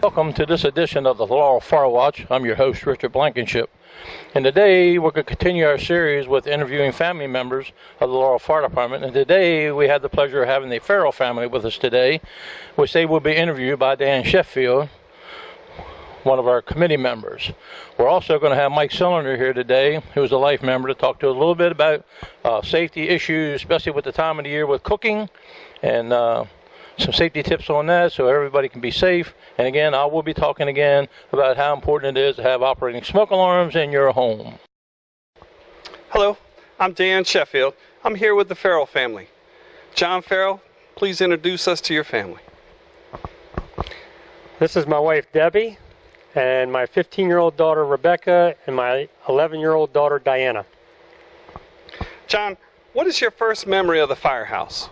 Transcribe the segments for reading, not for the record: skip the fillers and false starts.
Welcome to this edition of the Laurel Firewatch. I'm your host, Richard Blankenship. And today we're going to continue our series with interviewing family members of the Laurel Fire Department. And today we have the pleasure of having the Farrell family with us today, which they will be interviewed by Dan Sheffield, one of our committee members. We're also going to have Mike Cylinder here today, who's a life member, to talk to us a little bit about safety issues, especially with the time of the year with cooking, and some safety tips on that so everybody can be safe. And again, I will be talking again about how important it is to have operating smoke alarms in your home. Hello, I'm Dan Sheffield. I'm here with the Farrell family. John Farrell, please introduce us to your family. This is my wife Debbie, and my 15-year-old daughter Rebecca, and my 11-year-old daughter Diana. John, what is your first memory of the firehouse?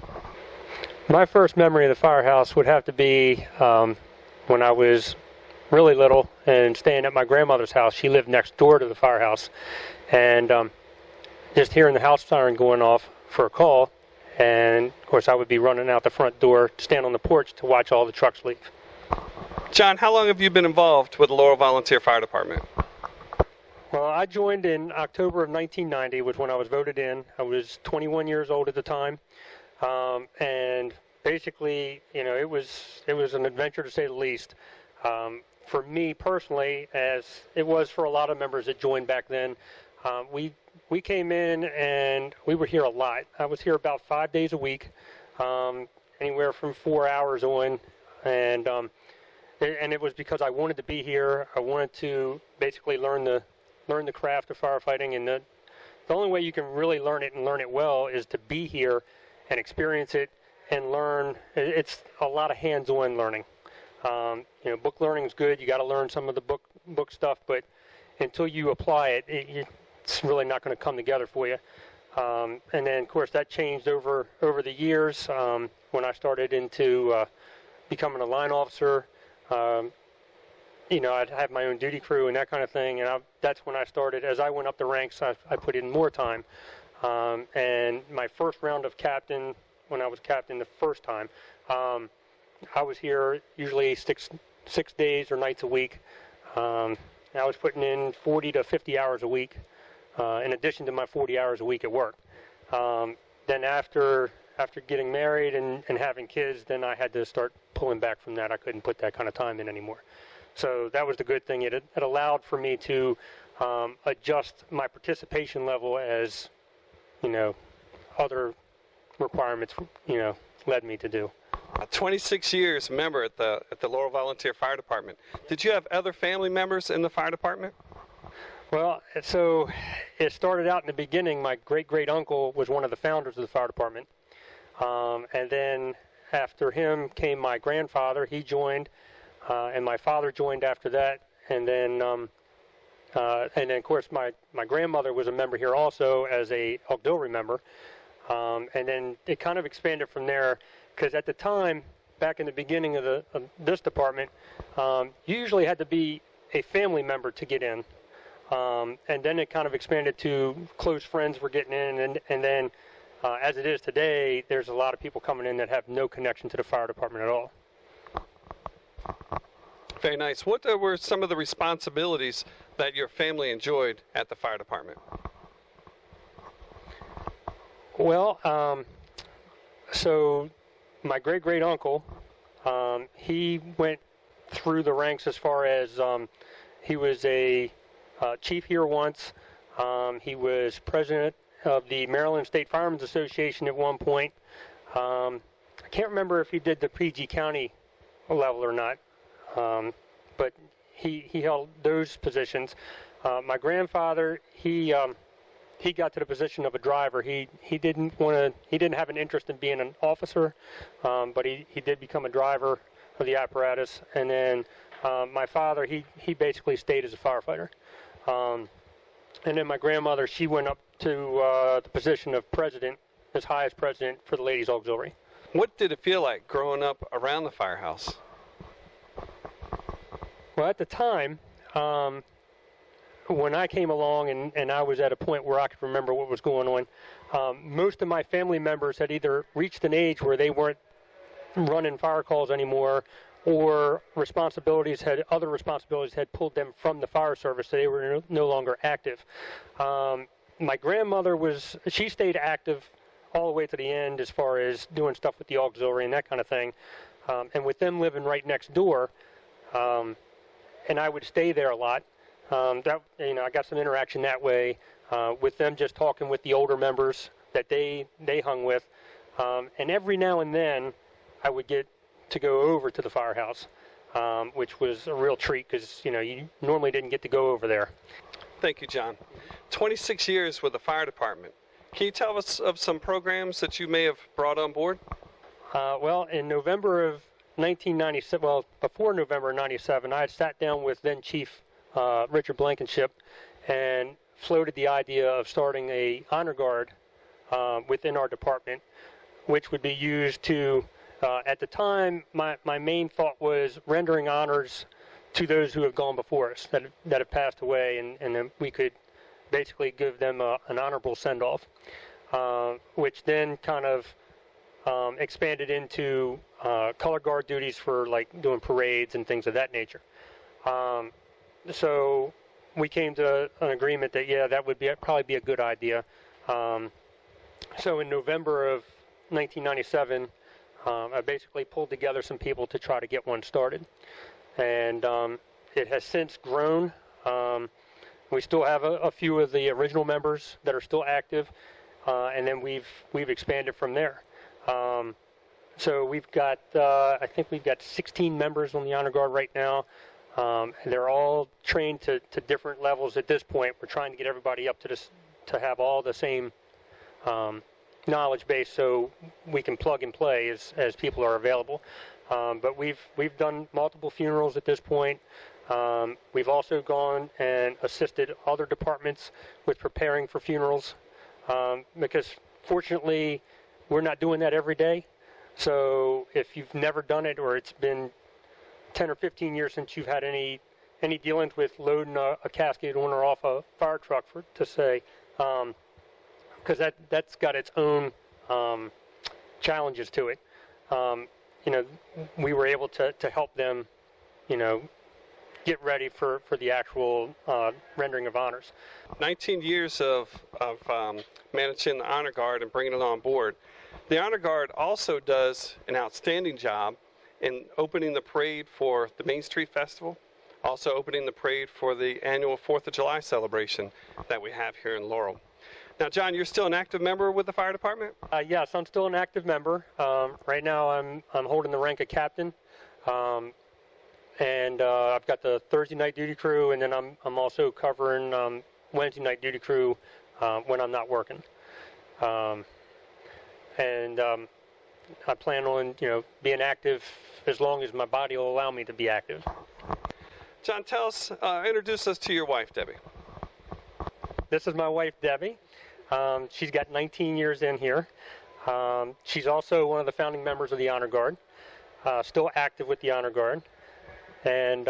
My first memory of the firehouse would have to be when I was really little and staying at my grandmother's house. She lived next door to the firehouse, and just hearing the house siren going off for a call, and of course I would be running out the front door, stand on the porch to watch all the trucks leave. John, how long have you been involved with the Laurel Volunteer Fire Department? Well, I joined in October of 1990, was when I was voted in. I was 21 years old at the time. And basically, you know, it was an adventure to say the least. For me personally, as it was for a lot of members that joined back then, we came in and we were here a lot. I was here about 5 days a week, anywhere from 4 hours on, and it was because I wanted to be here. I wanted to basically learn the craft of firefighting, and the only way you can really learn it and learn it well is to be here and experience it and learn. It's a lot of hands-on learning. You know, book learning is good. You got to learn some of the book stuff, but until you apply it, it's really not going to come together for you. And then, of course, that changed over the years when I started into becoming a line officer. You know, I'd have my own duty crew and that kind of thing, and that's when I started. As I went up the ranks, I put in more time. And my first round of captain, when I was captain the first time, I was here usually six days or nights a week. I was putting in 40 to 50 hours a week, in addition to my 40 hours a week at work. Then after getting married and having kids, then I had to start pulling back from that. I couldn't put that kind of time in anymore. So that was the good thing. It allowed for me to adjust my participation level as, you know, other requirements, you know, led me to do. 26 years member at the Laurel Volunteer Fire Department. Did you have other family members in the fire department? Well, so it started out in the beginning. My great-great-uncle was one of the founders of the fire department. And then after him came my grandfather. He joined, and my father joined after that. And then of course, my grandmother was a member here also as a auxiliary member. And then it kind of expanded from there, because at the time, back in the beginning of this department, you usually had to be a family member to get in. And then it kind of expanded to close friends were getting in, and then as it is today, there's a lot of people coming in that have no connection to the fire department at all. Very nice. What were some of the responsibilities that your family enjoyed at the fire department? Well, so my great-great-uncle, he went through the ranks as far as he was a chief here once. He was president of the Maryland State Firemen's Association at one point. I can't remember if he did the PG County level or not, but he held those positions. My grandfather, he got to the position of a driver. He didn't have an interest in being an officer, but he did become a driver of the apparatus. And then my father, he basically stayed as a firefighter. And then my grandmother, she went up to the position of president, as high as president for the Ladies Auxiliary. What did it feel like growing up around the firehouse? Well, at the time, when I came along and I was at a point where I could remember what was going on, most of my family members had either reached an age where they weren't running fire calls anymore, or other responsibilities had pulled them from the fire service, so they were no longer active. My grandmother she stayed active all the way to the end as far as doing stuff with the auxiliary and that kind of thing. And with them living right next door, and I would stay there a lot. I got some interaction that way with them, just talking with the older members that they hung with. And every now and then, I would get to go over to the firehouse, which was a real treat because you normally didn't get to go over there. Thank you, John. 26 years with the fire department. Can you tell us of some programs that you may have brought on board? Well, in November of 1997, before November 97, I had sat down with then Chief Richard Blankenship and floated the idea of starting a honor guard within our department, which would be used to, at the time, my main thought was rendering honors to those who have gone before us, that have passed away, and then we could basically give them an honorable send-off, which then kind of expanded into color guard duties for like doing parades and things of that nature. So we came to an agreement that that would probably be a good idea. So in November of 1997, I basically pulled together some people to try to get one started, and it has since grown. We still have a few of the original members that are still active, and then we've expanded from there. So we've got, I think we've got 16 members on the Honor Guard right now. They're all trained to different levels at this point. We're trying to get everybody up to have all the same knowledge base so we can plug and play as people are available. But we've done multiple funerals at this point. We've also gone and assisted other departments with preparing for funerals because fortunately we're not doing that every day. So if you've never done it, or it's been 10 or 15 years since you've had any dealings with loading a casket on or off a fire truck, because that's got its own challenges to it. We were able to help them, get ready for the actual rendering of honors. 19 years of managing the Honor Guard and bringing it on board. The Honor Guard also does an outstanding job in opening the parade for the Main Street Festival, also opening the parade for the annual 4th of July celebration that we have here in Laurel. Now, John, you're still an active member with the fire department? Yes, I'm still an active member. Right now I'm holding the rank of captain. And I've got the Thursday night duty crew, and then I'm also covering Wednesday night duty crew when I'm not working. And I plan on being active as long as my body will allow me to be active. John, introduce us to your wife, Debbie. This is my wife, Debbie. She's got 19 years in here. She's also one of the founding members of the Honor Guard, still active with the Honor Guard. And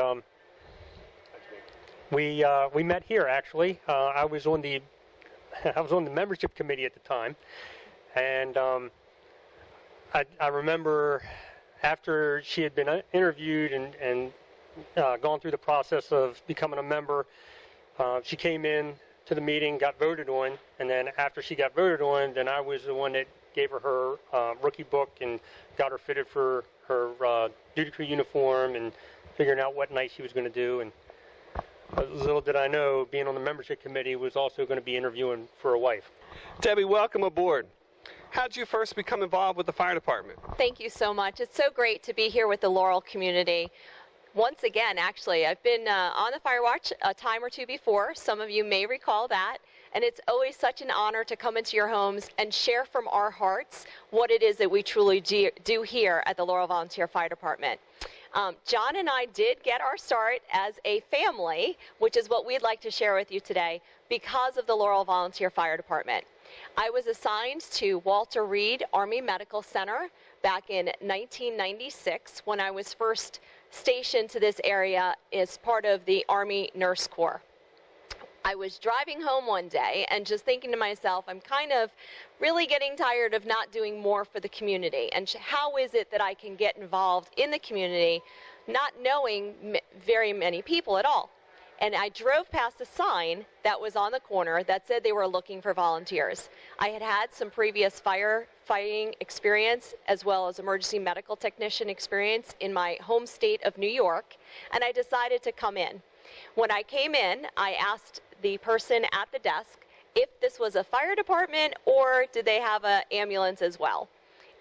we met here actually. I was on the membership committee at the time, and I remember after she had been interviewed and gone through the process of becoming a member, she came in to the meeting, got voted on, and then after she got voted on, then I was the one that gave her rookie book and got her fitted for her duty crew uniform and figuring out what night she was going to do. And little did I know, being on the membership committee was also going to be interviewing for a wife. Debbie, welcome aboard. How did you first become involved with the fire department? Thank you so much. It's so great to be here with the Laurel community. Once again, actually, I've been on the Firewatch a time or two before. Some of you may recall that. And it's always such an honor to come into your homes and share from our hearts what it is that we truly do here at the Laurel Volunteer Fire Department. John and I did get our start as a family, which is what we'd like to share with you today, because of the Laurel Volunteer Fire Department. I was assigned to Walter Reed Army Medical Center back in 1996 when I was first stationed to this area as part of the Army Nurse Corps. I was driving home one day and just thinking to myself, I'm kind of really getting tired of not doing more for the community. And how is it that I can get involved in the community, not knowing very many people at all? And I drove past a sign that was on the corner that said they were looking for volunteers. I had had some previous firefighting experience as well as emergency medical technician experience in my home state of New York, and I decided to come in. When I came in, I asked the person at the desk if this was a fire department or did they have an ambulance as well.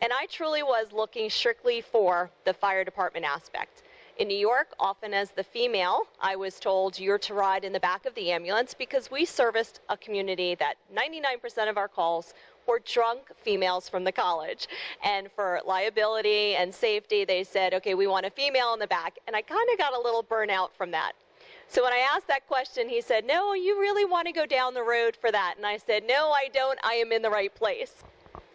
And I truly was looking strictly for the fire department aspect. In New York, often as the female, I was told you're to ride in the back of the ambulance because we serviced a community that 99% of our calls were drunk females from the college. And for liability and safety, they said, okay, we want a female in the back. And I kind of got a little burnout from that. So when I asked that question, he said, no, you really want to go down the road for that? And I said, no, I don't. I am in the right place.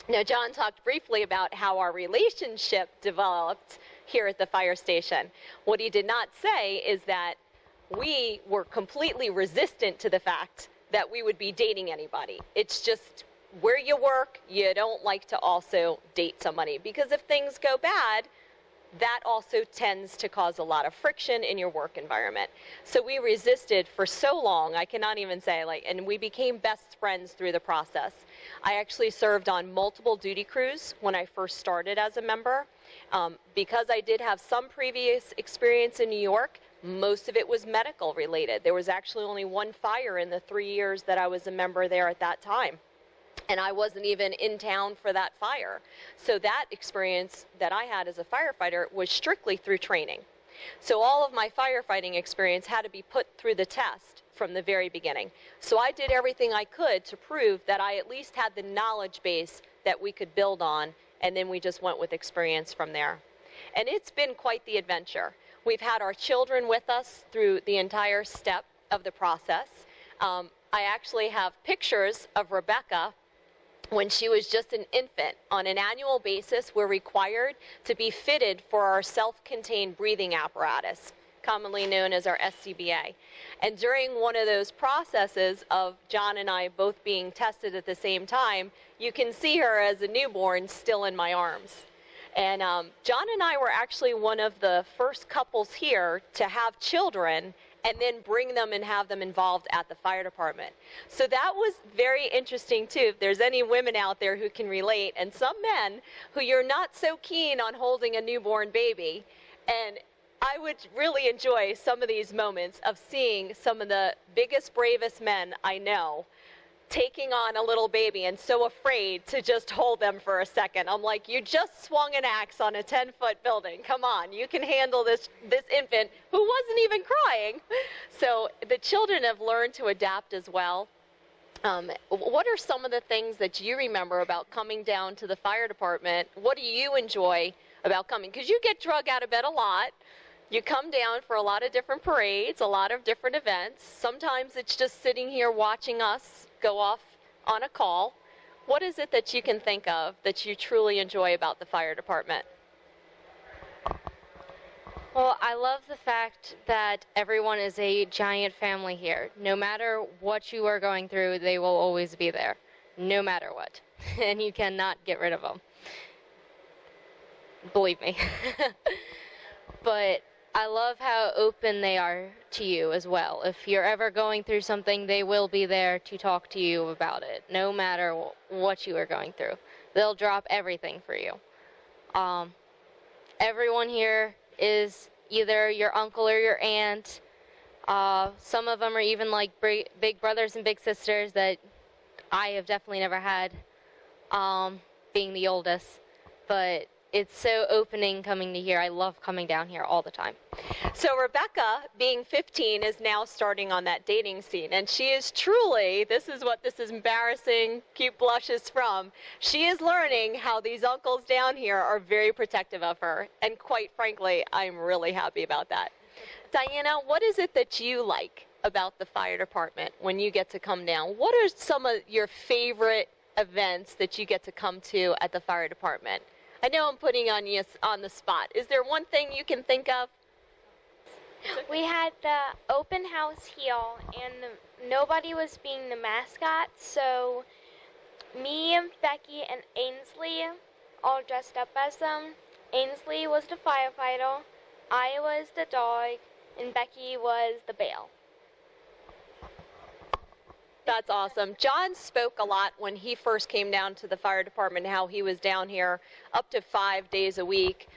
Now, John talked briefly about how our relationship developed here at the fire station. What he did not say is that we were completely resistant to the fact that we would be dating anybody. It's just where you work, you don't like to also date somebody, because if things go bad, that also tends to cause a lot of friction in your work environment. So we resisted for so long, I cannot even say, and we became best friends through the process. I actually served on multiple duty crews when I first started as a member. Because I did have some previous experience in New York, most of it was medical related. There was actually only one fire in the 3 years that I was a member there at that time. And I wasn't even in town for that fire. So that experience that I had as a firefighter was strictly through training. So all of my firefighting experience had to be put through the test from the very beginning. So I did everything I could to prove that I at least had the knowledge base that we could build on, and then we just went with experience from there. And it's been quite the adventure. We've had our children with us through the entire step of the process. I actually have pictures of Rebecca when she was just an infant. On an annual basis, we're required to be fitted for our self-contained breathing apparatus, commonly known as our SCBA. And during one of those processes of John and I both being tested at the same time, you can see her as a newborn still in my arms. And John and I were actually one of the first couples here to have children and then bring them and have them involved at the fire department. So that was very interesting too. If there's any women out there who can relate, and some men who you're not so keen on holding a newborn baby, and I would really enjoy some of these moments of seeing some of the biggest, bravest men I know taking on a little baby and so afraid to just hold them for a second. I'm like, you just swung an axe on a 10-foot building. Come on, you can handle this infant who wasn't even crying. So the children have learned to adapt as well. What are some of the things that you remember about coming down to the fire department? What do you enjoy about coming? Because you get drug out of bed a lot. You come down for a lot of different parades, a lot of different events. Sometimes it's just sitting here watching us go off on a call. What is it that you can think of that you truly enjoy about the fire department? Well, I love the fact that everyone is a giant family here. No matter what you are going through, they will always be there, no matter what. And you cannot get rid of them. Believe me. But I love how open they are to you as well. If you're ever going through something, they will be there to talk to you about it, no matter what you are going through. They'll drop everything for you. Everyone here is either your uncle or your aunt. Some of them are even like big brothers and big sisters that I have definitely never had, being the oldest. But it's so opening coming to here. I love coming down here all the time. So Rebecca, being 15, is now starting on that dating scene. And she is truly, this is what this is embarrassing, cute blushes from. She is learning how these uncles down here are very protective of her. And quite frankly, I'm really happy about that. Diana, what is it that you like about the fire department when you get to come down? What are some of your favorite events that you get to come to at the fire department? I know I'm putting on you on the spot. Is there one thing you can think of? We had the open house here, and nobody was being the mascot, so me, Becky, and Ainsley all dressed up as them. Ainsley was the firefighter, I was the dog, and Becky was the bell. That's awesome. John spoke a lot when he first came down to the fire department, how he was down here up to 5 days a week.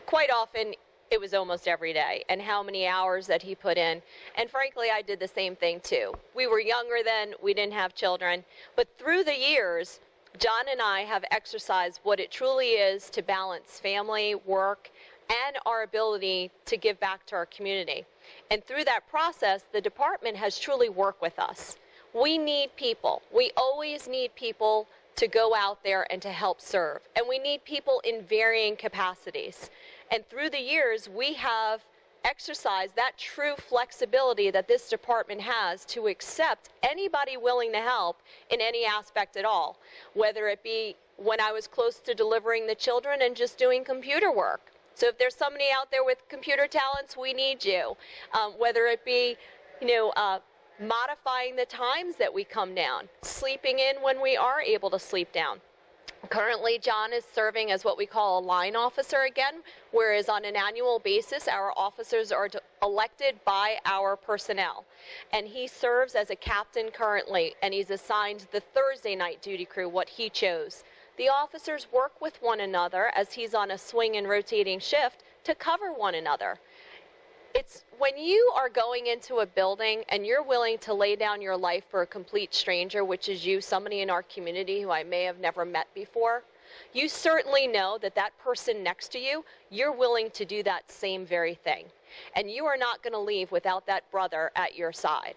Quite often, it was almost every day, and how many hours that he put in. And frankly, I did the same thing too. We were younger then, we didn't have children, but through the years, John and I have exercised what it truly is to balance family, work, and our ability to give back to our community. And through that process, the department has truly worked with us. We need people. We always need people to go out there and to help serve. And we need people in varying capacities. And through the years, we have exercised that true flexibility that this department has to accept anybody willing to help in any aspect at all, whether it be when I was close to delivering the children and just doing computer work. So if there's somebody out there with computer talents, we need you. Whether it be, modifying the times that we come down, sleeping in when we are able to sleep down. Currently, John is serving as what we call a line officer again, whereas on an annual basis, our officers are elected by our personnel. And he serves as a captain currently, and he's assigned the Thursday night duty crew, what he chose. The officers work with one another as he's on a swing and rotating shift to cover one another. It's when you are going into a building and you're willing to lay down your life for a complete stranger, which is you, somebody in our community who I may have never met before, you certainly know that that person next to you, you're willing to do that same very thing. And you are not going to leave without that brother at your side.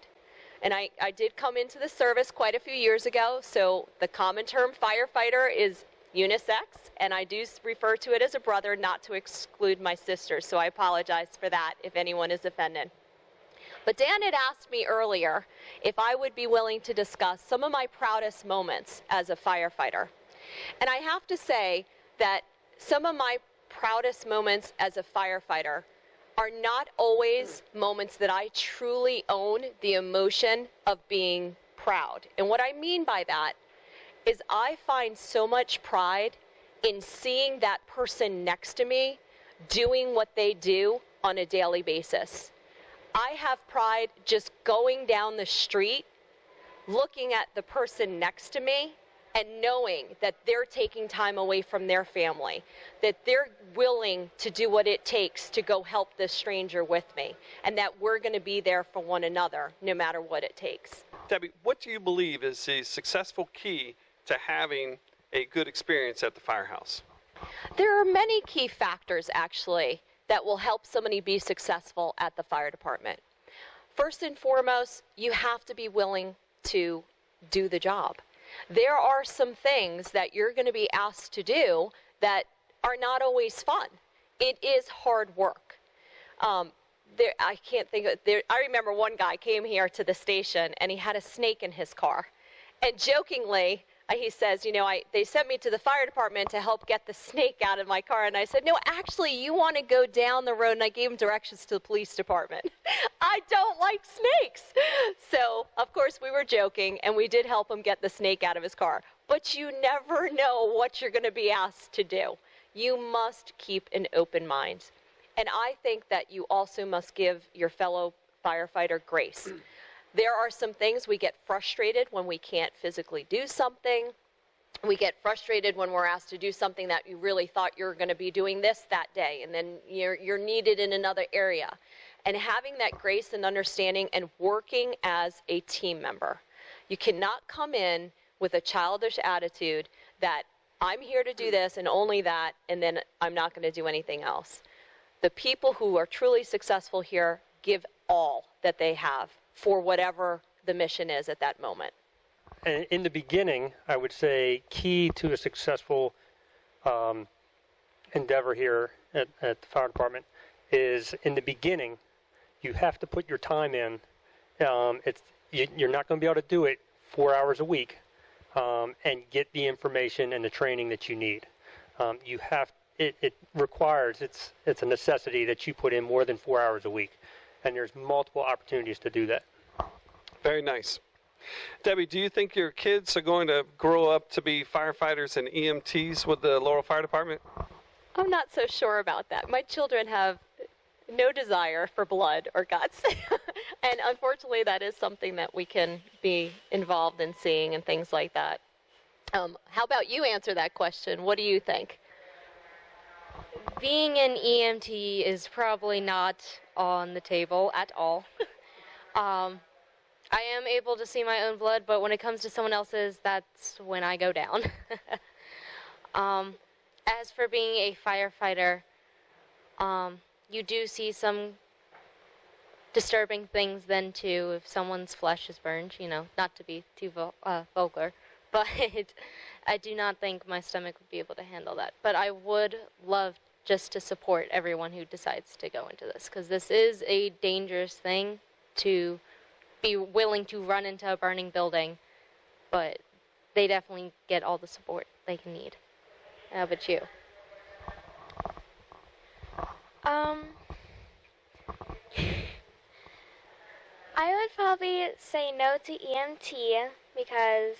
And I did come into the service quite a few years ago, so the common term firefighter is unisex, and I do refer to it as a brother, not to exclude my sister, so I apologize for that if anyone is offended. But Dan had asked me earlier if I would be willing to discuss some of my proudest moments as a firefighter. And I have to say that some of my proudest moments as a firefighter are not always moments that I truly own the emotion of being proud. And what I mean by that is I find so much pride in seeing that person next to me doing what they do on a daily basis. I have pride just going down the street, looking at the person next to me, and knowing that they're taking time away from their family, that they're willing to do what it takes to go help this stranger with me, and that we're going to be there for one another no matter what it takes. Debbie, what do you believe is the successful key to having a good experience at the firehouse? There are many key factors, actually, that will help somebody be successful at the fire department. First and foremost, you have to be willing to do the job. There are some things that you're going to be asked to do that are not always fun. It is hard work. I can't think of there. I remember one guy came here to the station and he had a snake in his car, and jokingly he says, they sent me to the fire department to help get the snake out of my car. And I said, no, actually, you want to go down the road. And I gave him directions to the police department. I don't like snakes. So, of course, we were joking, and we did help him get the snake out of his car. But you never know what you're going to be asked to do. You must keep an open mind. And I think that you also must give your fellow firefighter grace. There are some things we get frustrated when we can't physically do something. We get frustrated when we're asked to do something that you really thought you were going to be doing that day, and then you're needed in another area. And having that grace and understanding and working as a team member. You cannot come in with a childish attitude that I'm here to do this and only that, and then I'm not going to do anything else. The people who are truly successful here give all that they have for whatever the mission is at that moment. And in the beginning, I would say key to a successful endeavor here at the fire department is in the beginning, you have to put your time in. You're not going to be able to do it 4 hours a week and get the information and the training that you need. it requires, it's a necessity that you put in more than 4 hours a week. And there's multiple opportunities to do that. Very nice. Debbie, do you think your kids are going to grow up to be firefighters and EMTs with the Laurel Fire Department? I'm not so sure about that. My children have no desire for blood or guts. And unfortunately, that is something that we can be involved in seeing and things like that. How about you answer that question? What do you think? Being an EMT is probably not on the table at all. I am able to see my own blood, but when it comes to someone else's, that's when I go down. As for being a firefighter, you do see some disturbing things then too if someone's flesh is burned, you know, not to be too vulgar, but I do not think my stomach would be able to handle that. But I would love just to support everyone who decides to go into this, because this is a dangerous thing to be willing to run into a burning building, but they definitely get all the support they can need. How about you? I would probably say no to EMT because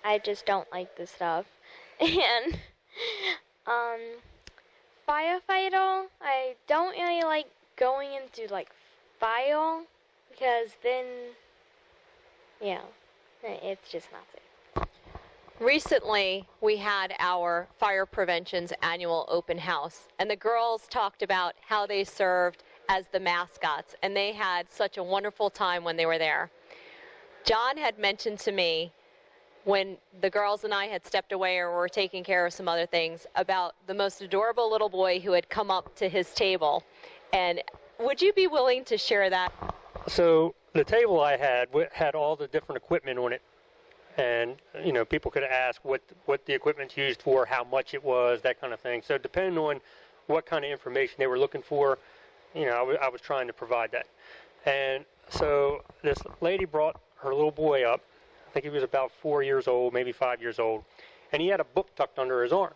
I just don't like this stuff. And firefighter, I don't really like going into like fire because then, yeah, it's just not safe. Recently, we had our Fire Prevention's annual open house, and the girls talked about how they served as the mascots, and they had such a wonderful time when they were there. John had mentioned to me when the girls and I had stepped away or were taking care of some other things about the most adorable little boy who had come up to his table. And would you be willing to share that? So the table I had all the different equipment on it. And, you know, people could ask what the equipment's used for, how much it was, that kind of thing. So depending on what kind of information they were looking for, you know, I was trying to provide that. And so this lady brought her little boy up. I think he was about 4 years old, maybe 5 years old. And he had a book tucked under his arm.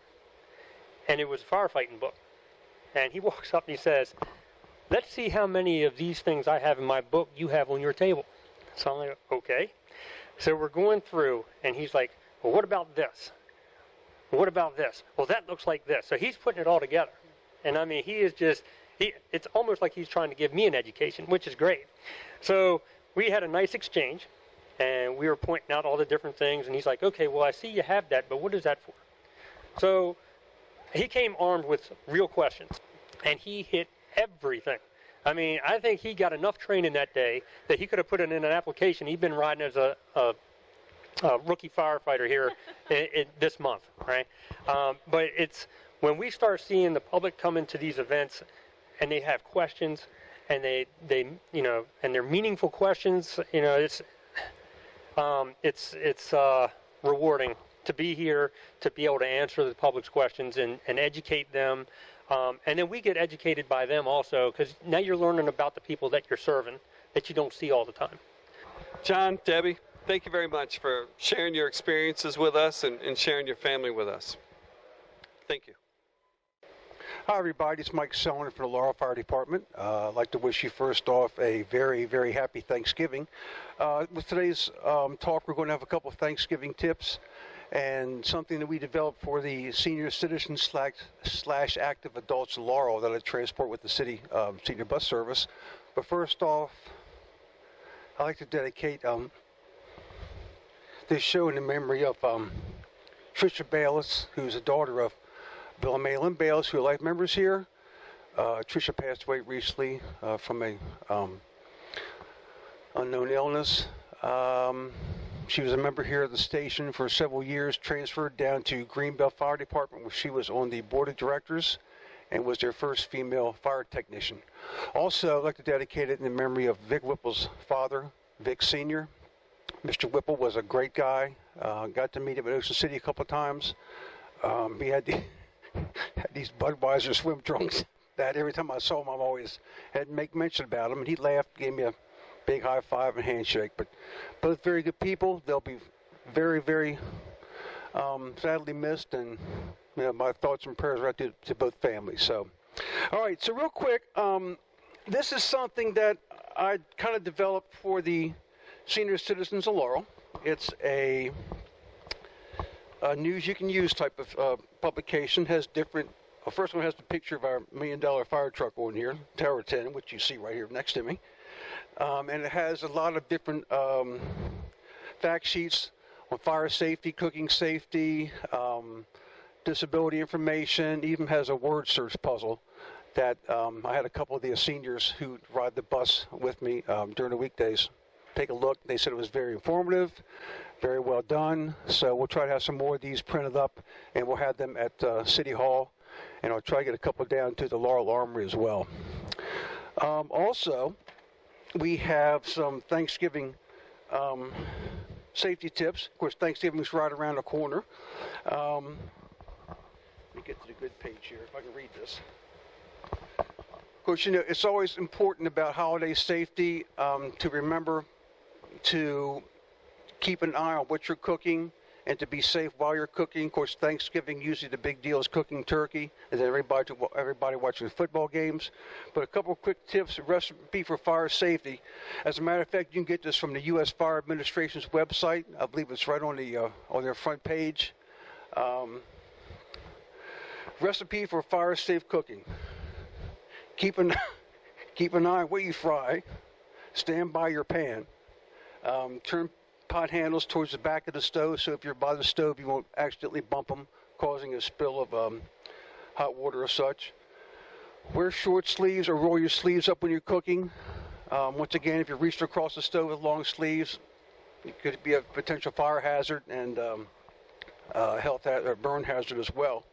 And it was a firefighting book. And he walks up and he says, "Let's see how many of these things I have in my book you have on your table." So I'm like, okay. So we're going through, and he's like, "Well, what about this? What about this? Well, that looks like this." So he's putting it all together. And I mean, he is just, it's almost like he's trying to give me an education, which is great. So we had a nice exchange, and we were pointing out all the different things, and he's like, "Okay, well, I see you have that, but what is that for?" So he came armed with real questions, and he hit everything. I mean, I think he got enough training that day that he could have put it in an application. He'd been riding as a rookie firefighter here this month, right? But it's when we start seeing the public come into these events and they have questions and they you know, and they're meaningful questions, you know, it's rewarding to be here, to be able to answer the public's questions and educate them. And then we get educated by them also, because now you're learning about the people that you're serving that you don't see all the time. John, Debbie, thank you very much for sharing your experiences with us and sharing your family with us. Thank you. Hi, everybody. It's Mike Sellner from the Laurel Fire Department. I'd like to wish you first off a very, very happy Thanksgiving. With today's talk, we're going to have a couple of Thanksgiving tips and something that we developed for the senior citizens slash active adults of Laurel that I transport with the city senior bus service. But first off, I'd like to dedicate this show in the memory of Tricia Bayless, who's a daughter of Bill and Maylin Bayless, who are life members here. Tricia passed away recently from a unknown illness. She was a member here at the station for several years, transferred down to Greenbelt Fire Department, where she was on the board of directors and was their first female fire technician. Also, I'd like to dedicate it in the memory of Vic Whipple's father, Vic Sr. Mr. Whipple was a great guy. Got to meet him in Ocean City a couple of times. He had these Budweiser swim trunks that every time I saw him, I always had to make mention about him. And he laughed, gave me a big high five and handshake. But both very good people. They'll be very, very sadly missed. And my thoughts and prayers are out to both families. So, all right. So real quick, this is something that I kind of developed for the senior citizens of Laurel. It's a news you can use type of publication. Has different. First one has the picture of our $1 million fire truck on here, Tower 10, which you see right here next to me, and it has a lot of different fact sheets on fire safety, cooking safety, disability information. Even has a word search puzzle that I had a couple of the seniors who ride the bus with me during the weekdays take a look. They said it was very informative, very well done. So we'll try to have some more of these printed up, and we'll have them at City Hall, and I'll try to get a couple down to the Laurel Armory as well. Also, we have some Thanksgiving safety tips. Of course, Thanksgiving's right around the corner. Let me get to the good page here, if I can read this. Of course, it's always important about holiday safety to remember to keep an eye on what you're cooking and to be safe while you're cooking. Of course, Thanksgiving, usually the big deal is cooking turkey, and then everybody watching football games. But a couple of quick tips, a recipe for fire safety. As a matter of fact, you can get this from the U.S. Fire Administration's website. I believe it's right on their front page. Recipe for fire safe cooking. Keep an eye on what you fry. Stand by your pan. Turn pot handles towards the back of the stove, so if you're by the stove, you won't accidentally bump them, causing a spill of hot water or such. Wear short sleeves or roll your sleeves up when you're cooking. Once again, if you reach across the stove with long sleeves, it could be a potential fire hazard and health or burn hazard as well.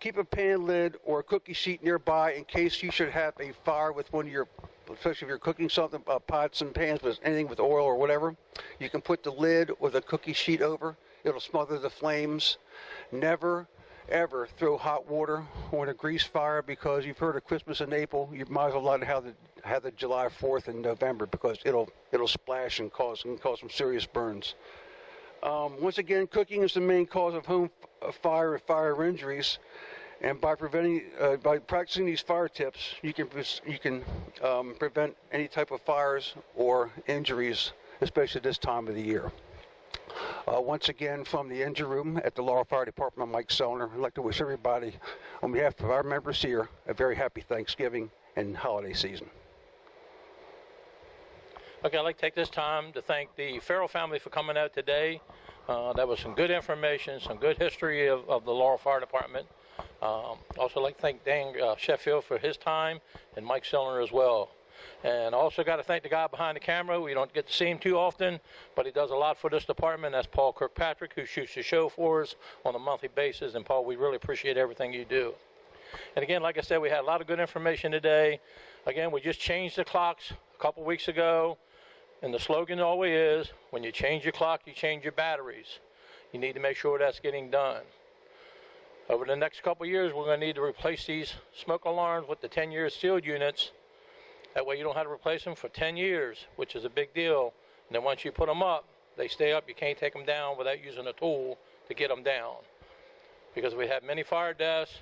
Keep a pan lid or a cookie sheet nearby in case you should have a fire with one of your, especially if you're cooking something, pots and pans with anything with oil or whatever. You can put the lid or the cookie sheet over. It'll smother the flames. Never, ever throw hot water on a grease fire, because you've heard of Christmas in April. You might as well not have the July 4th in November, because it'll splash and cause some serious burns. Once again, cooking is the main cause of home fire and fire injuries, and by practicing these fire tips, you can prevent any type of fires or injuries, especially this time of the year. Once again, from the engine room at the Laurel Fire Department, I'm Mike Sellner. I'd like to wish everybody, on behalf of our members here, a very happy Thanksgiving and holiday season. Okay, I'd like to take this time to thank the Farrell family for coming out today. That was some good information, some good history of the Laurel Fire Department. Also like to thank Dan Sheffield for his time, and Mike Sellner as well. And also got to thank the guy behind the camera. We don't get to see him too often, but he does a lot for this department. That's Paul Kirkpatrick, who shoots the show for us on a monthly basis. And Paul, we really appreciate everything you do. And again, like I said, we had a lot of good information today. Again, we just changed the clocks a couple weeks ago. And the slogan always is, when you change your clock, you change your batteries. You need to make sure that's getting done. Over the next couple of years, we're going to need to replace these smoke alarms with the 10-year sealed units. That way you don't have to replace them for 10 years, which is a big deal. And then once you put them up, they stay up. You can't take them down without using a tool to get them down. Because we have many fire deaths,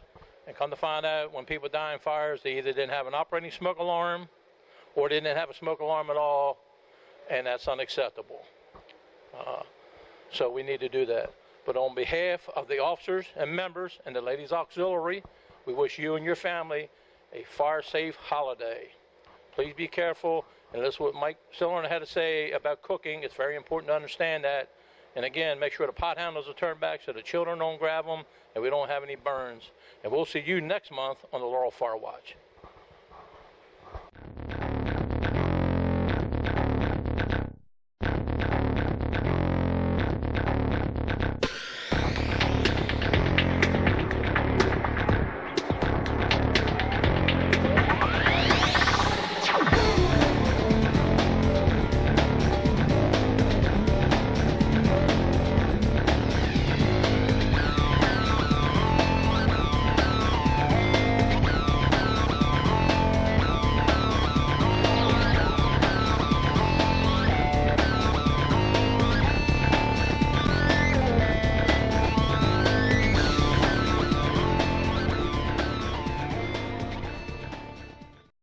and come to find out, when people die in fires, they either didn't have an operating smoke alarm, or they didn't have a smoke alarm at all, and that's unacceptable. So we need to do that. But on behalf of the officers and members and the Ladies Auxiliary, we wish you and your family a fire-safe holiday. Please be careful, and that's what Mike Sellner had to say about cooking. It's very important to understand that. And again, make sure the pot handles are turned back so the children don't grab them and we don't have any burns. And we'll see you next month on the Laurel Firewatch.